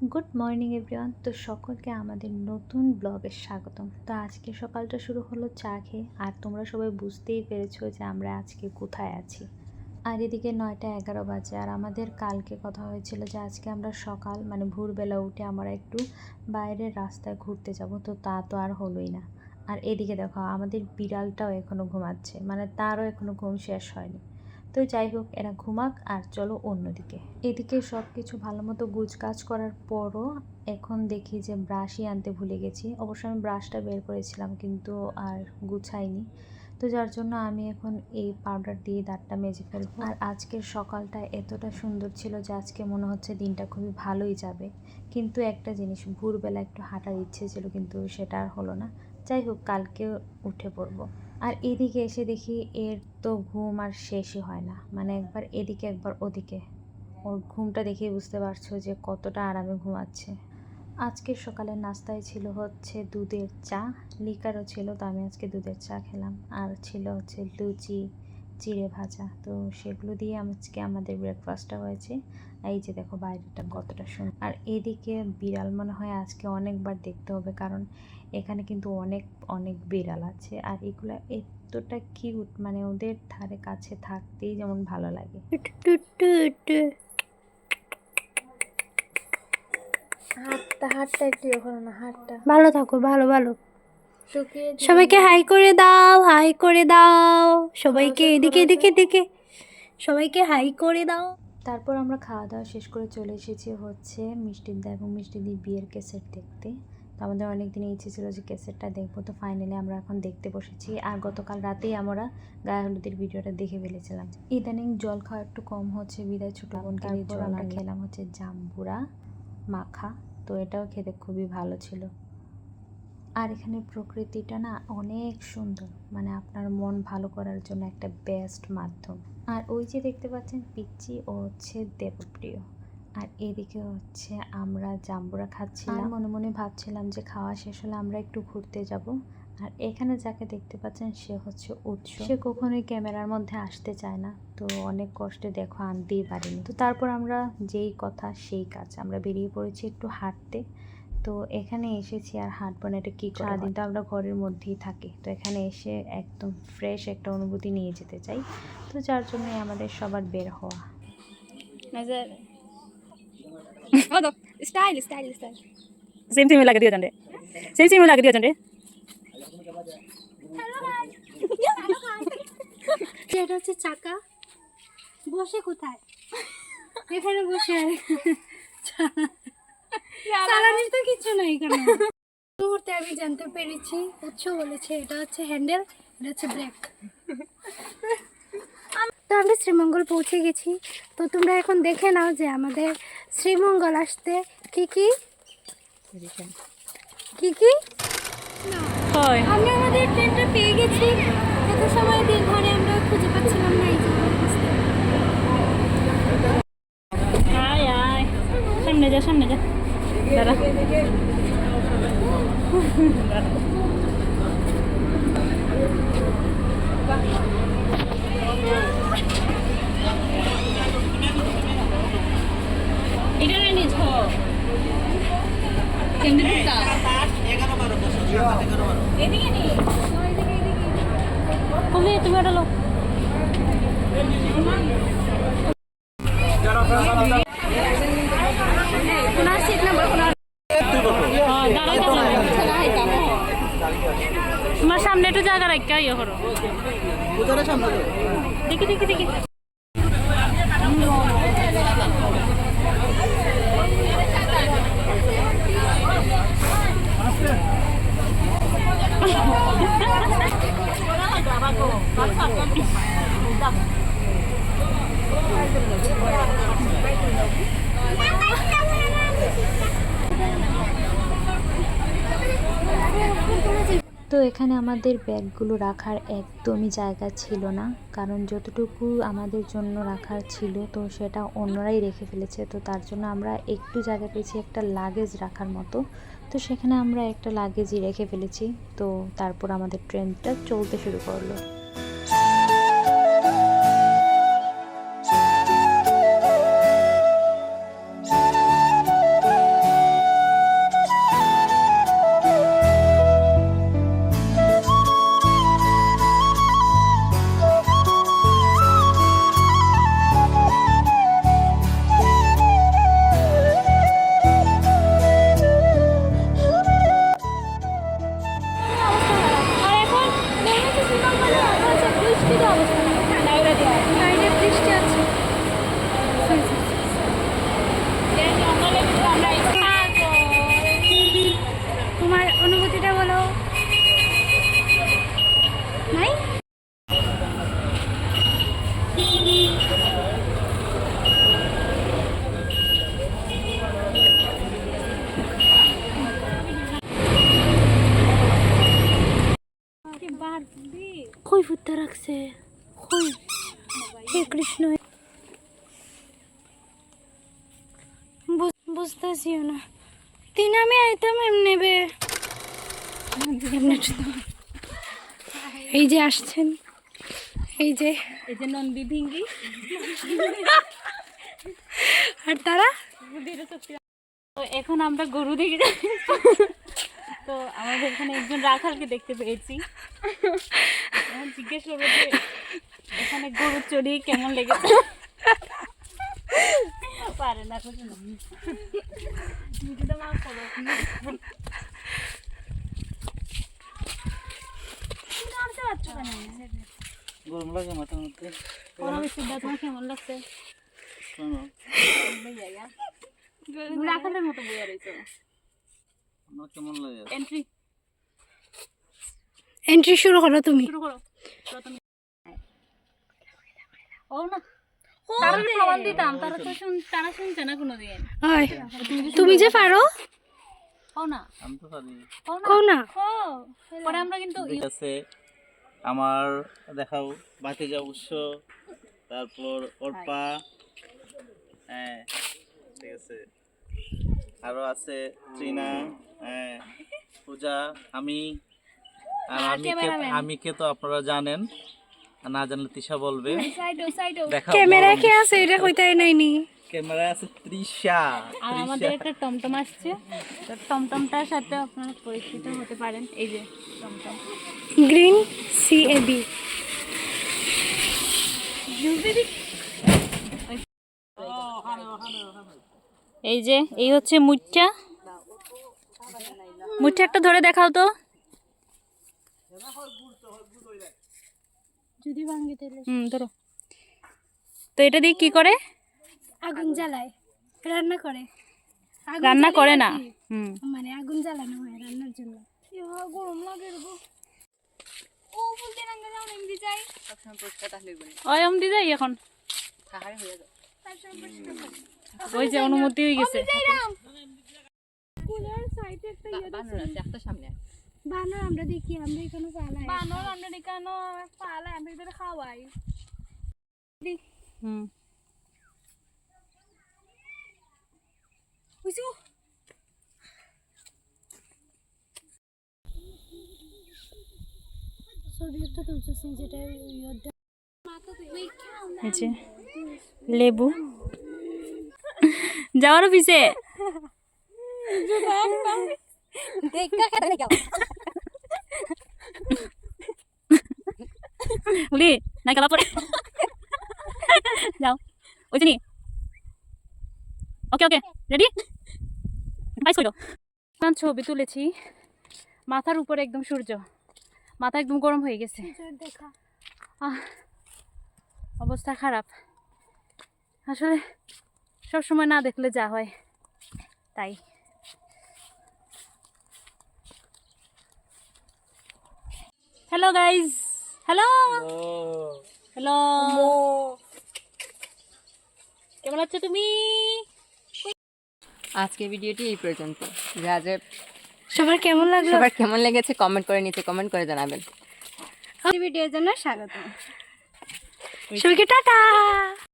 Good morning everyone. তো সকলকে আমাদের নতুন ব্লগে স্বাগতম। তো আজকে সকালটা শুরু হলো চা খেয়ে, আর তোমরা সবাই বুঝতেই পেরেছো যে আমরা আজকে কোথায় আছি। আর এদিকে 9টা 11 বাজে, আর আমাদের কালকে কথা হয়েছিল যে আজকে আমরা সকাল ভোরবেলা উঠে আমরা একটু বাইরের রাস্তায় ঘুরতে যাব, তো তা তো আর হলোই না। আর এদিকে দেখো আমাদের বিড়ালটাও এখনও ঘুমাচ্ছে, তারও এখনও ঘুম শেষ হয়নি। তো যাই হোক, এরা ঘুমাক আর চলো অন্যদিকে। এদিকে সব কিছু ভালো মতো গুছগাছ করার পরও এখন দেখি যে ব্রাশই আনতে ভুলে গেছি। অবশ্য আমি ব্রাশটা বের করেছিলাম কিন্তু আর গুছাইনি, তো যার জন্য আমি এখন এই পাউডার দিয়ে দাঁতটা মেজে ফেলবো। আর আজকের সকালটা এতটা সুন্দর ছিল যে আজকে মনে হচ্ছে দিনটা খুবই ভালোই যাবে। কিন্তু একটা জিনিস, ভোরবেলা একটু হাঁটার ইচ্ছে ছিল কিন্তু সেটা আর হলো না। যাই হোক, কালকে উঠে পড়বো। আর এদিকে এসে দেখি এর তো ঘুম আর শেষই হয় না, একবার এদিকে একবার ওদিকে। ওর ঘুমটা দেখেই বুঝতে পারছো যে কতটা আরামে ঘুমাচ্ছে। আজকের সকালের নাস্তায় ছিল হচ্ছে দুধের চা, লিকারও ছিল, তো আমি আজকে দুধের চা খেলাম। আর ছিল হচ্ছে লুচি, চিড়ে ভাজা, তো সেগুলো দিয়ে আজকে আমাদের ব্রেকফাস্টটা হয়েছে। এই যে দেখো বাইরেটা কতটা সুন্দর। আর এদিকে বিড়াল মনে হয় আজকে অনেকবার দেখতে হবে, কারণ এখানে কিন্তু অনেক অনেক বিড়াল আছে। আর এগুলো এতটা কিউট, ওদের ধারে কাছে থাকতেই যেমন ভালো লাগে। হাতটা একটু ওখানে না, হাতটা ভালো থাকো, ভালো ভালো। শুকিয়ে সবাইকে হাই করে দাও, হাই করে দাও সবাইকে, এদিকে এদিকে এদিকে সবাইকে হাই করে দাও। তারপর আমরা খাওয়া দাওয়া শেষ করে চলে এসেছি হচ্ছে মিষ্টির এবং মিষ্টিদির বিয়ের ক্যাসেট দেখতে। তো আমাদের অনেক দিন ইচ্ছে ছিল যে ক্যাসেটটা দেখবো, তো ফাইনালি আমরা এখন দেখতে বসেছি। আর গতকাল রাতেই আমরা গায়ে হলুদের ভিডিওটা দেখে ফেলেছিলাম। ইদানিং জল খাওয়া একটু কম হচ্ছে বিদায় ছোটো বোনকে দিয়ে জল আমরা খেলাম হচ্ছে জাম্বুরা মাখা, তো এটাও খেতে খুবই ভালো ছিল। আর এখানে প্রকৃতিটা না অনেক সুন্দর, আপনার মন ভালো করার জন্য একটা বেস্ট মাধ্যম। আর ওই যে দেখতে পাচ্ছেন পিচ্চি, ও হচ্ছে দেবপ্রিয়। আর এদিকে হচ্ছে আমরা জাম্বুরা খাচ্ছিলাম, মনে মনে ভাবছিলাম যে খাওয়া শেষ হলে আমরা একটু ঘুরতে যাব। আর এখানে যাকে দেখতে পাচ্ছেন সে হচ্ছে উৎস, সে কখনোই ক্যামেরার মধ্যে আসতে চায় না, তো অনেক কষ্টে দেখো আনতেই পারিনি। তো তারপর আমরা যেই কথা সেই কাজ, আমরা বেরিয়ে পড়েছি একটু হাঁটতে। তো এখানে এসেছি আর হাঁটবো না, এটা কী করে? সারাদিন তো আমরা ঘরের মধ্যেই থাকি, তো এখানে এসে একদম ফ্রেশ একটা অনুভূতি নিয়ে যেতে চাই, তো যার জন্যই আমাদের সবার বের হওয়া। সেম সেম লাগে দিও জানরে, সেম সেম লাগে দিও জানরে। এটা হচ্ছে চাকা। বসে কোথায়? এখানে বসে চালানির তো কিছু নাই কেন। মুহূর্তে আমি জানতে পেরেছি, উৎস বলেছে এটা হচ্ছে হ্যান্ডেল, এটা হচ্ছে ব্রেক। তো আমরা শ্রীমঙ্গল পৌঁছে গেছি। তো তোমরা এখন দেখে নাও যে আমাদের শ্রীমঙ্গল আসতে কি কি কি কি হয়। আমরা আমাদের ট্রেনটা পেয়ে গেছি। এত সময় দিন ধরে আমরা খুঁজে পাচ্ছিলাম না এই যে আয় আয়, সামনে যা সামনে যা, দাঁড়া। এখানে নিজ কেমনি টুকটা এদিকে নি কমে তুমি ওটা লো। তোমার সামনে একটু জায়গা রাখা ইয়ে করো, দেখি দেখি দেখি। তো এখানে আমাদের ব্যাগগুলো রাখার একদমই জায়গা ছিল না, কারণ যতটুকু আমাদের জন্য রাখার ছিল তো সেটা অন্যরাই রেখে ফেলেছে। তো তার জন্য আমরা একটু জায়গা পেয়েছি একটা লাগেজ রাখার মতো, তো সেখানে আমরা একটা লাগেজই রেখে ফেলেছি। তো তারপর আমাদের ট্রেনটা চলতে শুরু করলো। কই ফুটতে রাখছে কই হে কৃষ্ণ বুঝতেছিও না তিন আমি আইতাম এমনেবে এই যে আসছেন এই যে নন্দী ভিঙ্গি আর তারা তো এখন আমরা গরু দেখে যাচ্ছি। তো আমাদের এখানে একজন রাখালকে দেখতে পেয়েছি। এখন জিজ্ঞেস করবো যে এখানে গরু চড়িয়ে কেমন লেগেছে। পারে না কিছু না। নিজেটা মাফ করো। গরম লাগে মাথার মধ্যে। তোমার কেমন লাগছে? শোনো, রাখালের মতো বইয়া রয়েছে। আমার কেমন লাগে? এন্ট্রি শুরু করো তুমি শুরু করো। ও না তারা প্রমাণ দিতাম, তারা শুনছে না কোনোদিন। হয় তুমি যে পারো ও না আমি তো পারি। কও না পরে আমরা কিন্তু ঠিক আছে, আমার দেখাও ভাতিজা উৎস, তারপর অর্পা, হ্যাঁ ঠিক আছে, আরো আছে ট্রিনা, হ্যাঁ পূজা, আমি আর আমিকে তো আপনারা জানেন, আর না জানলে তিশা বলবে। দেখাও ক্যামেরা কে আছে এটা কইতাই নাইনি ক্যামেরা আছে তৃষা। আর আমাদের একটা টমটম আসছে, তো টমটমটার সাথে আপনারা পরিচিত হতে পারেন। এই যে টমটম গ্রিন সিএবি এই যে এই হচ্ছে মুচ্চা। মুচ্চা একটা ধরে দেখাও তো। যদি ভাঙে তাহলে ধরো তো। এটা দিয়ে কি করে? আগুন জ্বালায় রান্না করে আগুন রান্না জ্বালিয়ে করে আর না। কি? মানে আগুন জ্বালানো হয় রান্নার জন্য গরম লাগে গো ও বলতে রান্না যাও এমনি যাই ওই এমনি যাই এখন। ওই যে অনুমতি হয়ে গেছে। কুলার সাইডে একটা বানর আমরা দেখি আমরা এখানে পালাই বানর আমরা এখানে পালাই আমরা এদের খাওয়াই বুঝছো ছবি একটা তুলতেছি যেটা এই যে লেবু যাওয়ার পিছে বলি নাই কালা পরে যাও ওই যে ওকে ওকে রেডি বাইস করো। ছবি তুলেছি, মাথার উপরে একদম সূর্য, মাথা একদম গরম হয়ে গেছে, অবস্থা খারাপ। আসলে সব সময় না দেখলে যা হয় তাই। হ্যালো গাইজ, হ্যালো হ্যালো, কেমন আছো তুমি? আজকের ভিডিওটি এই পর্যন্ত। যা যা সবার কেমন লাগলো সবার কেমন লেগেছে কমেন্ট করে নিচে কমেন্ট করে জানাবেন। ভিডিওর জন্য স্বাগত সবাইকে টাটা।